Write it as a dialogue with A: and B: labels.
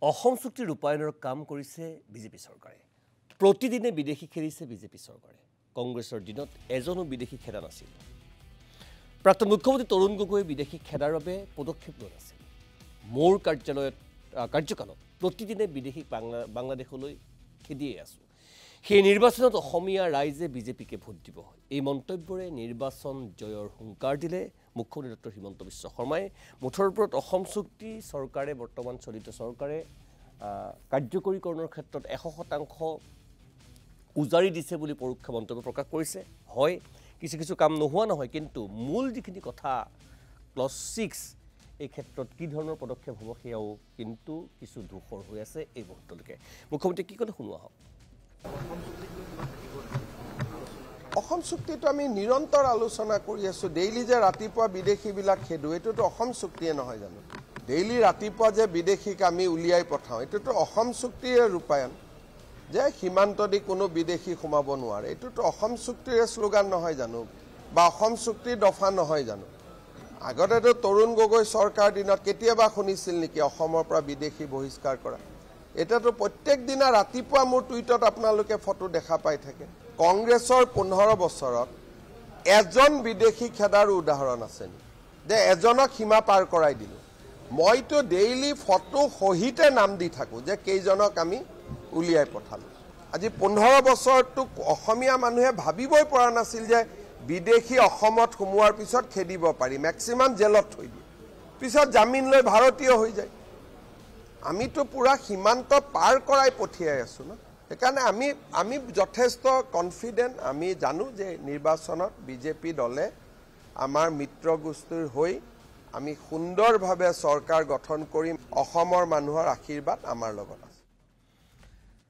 A: অসম চুক্তি ৰূপায়ণৰ কাম কৰিছে বিজেপি চৰকাৰে প্ৰতিদিনে বিদেশী খেলিছে বিজেপি চৰকাৰে কংগ্ৰেছৰ দিনত এজনো বিদেশী খেলা নাছিল প্ৰাক্তন মুখ্যমন্ত্ৰী তৰুণ গগৈ বিদেশী খেলাৰ বাবে পদক্ষেপ লোৱা নাছিল মোৰ কাৰ্যকালত প্ৰতিদিনে বিদেশী বাংলাদেশলৈ খেদিয়ে আছে সেই নিৰ্বাচনত অসমীয়া ৰাইজে বিজেপিকে ভোট দিব এই মন্তব্যৰে নিৰ্বাচন জয়ৰ হুংকাৰ দিলে মুখ্যমন্ত্ৰী ডক্টৰ হিমন্ত বিশ্ব শৰ্মাই মুঠৰ ওপৰত অসম চুক্তি চৰকাৰে বৰ্তমান চলিত চৰকাৰে কাৰ্যকৰীকৰণৰ ক্ষেত্ৰত 100% উজাৰি দিছে বুলি পৰোক্ষ মন্তব্য প্ৰকাশ কৰিছে হয় কিছু কাম নোহোৱা নহয় কিন্তু মূল যিখিনি কথা ক্লজ 6 এই ক্ষেত্ৰত কি ধৰণৰ পদক্ষেপ হ'ব সেয়াও কিন্তু কিছু দুখৰ হৈ আছে এই মুহূৰ্তলৈকে মুখ্যমন্ত্ৰী কি ক'লে শুনোৱা হওক
B: অসম চুক্তিটো আমি নিৰন্তৰ আলোচনা কৰি আছো ডেইলি যে ৰাতিপুৱা বিদেশীবিলাক খেদো এটোতো অসম চুক্তিয়ে নহয় জানো ডেইলি ৰাতিপুৱা যে বিদেশীক আমি উলিয়াই পঠাও এটোতো অসম চুক্তিৰ ৰূপায়ণ যে সীমান্তদি কোনো বিদেশী সোমাব নোৱাৰে এটোতো অসম চুক্তিৰ স্লোগান নহয় জানো বা অসম চুক্তিৰ দফা নহয় জানো আগতেতো তৰুণ গগৈ চৰকাৰ দিনত কেতিয়াবা শুনিছিল নেকি অসমৰ পৰা বিদেশী বহিষ্কাৰ কৰা এটাতো প্ৰত্যেক দিনা ৰাতিপুৱা মোৰ টুইটত আপোনালোকে ফটো দেখা পাই থাকে কংগ্ৰেছৰ 15 বছৰত এজন বিদেশী খেদাৰ উদাহৰণ আছে যে এজনক সীমা পাৰ কৰাই দিলো মইতো ডেইলি ফটো সহিতে নাম দি থাকো যে কেইজনক আমি উলিয়াই পঠালো আজি 15 বছৰটো অসমীয়া মানুহে ভাবিবই পৰা নাছিল যে বিদেশী অসমত সোমোৱাৰ পিছত খেদিব পাৰি ম্যাক্সিমাম জেলত থৈ দিয়ে পিছত জামিন লৈ ভাৰতীয় হৈ যায় আমিতো পুৰা সীমান্ত পাৰ কৰাই পঠিয়াই আছো না একাৰণে আমি যথেষ্ট কনফিডেন্ট আমি জানো যে নিৰ্বাচনত বিজেপি দলে আমাৰ মিত্ৰ গোষ্ঠীৰ হৈ আমি সুন্দৰভাৱে চৰকাৰ গঠন কৰিম অসমৰ মানুহৰ আশীৰ্বাদ আমাৰ লগত আছে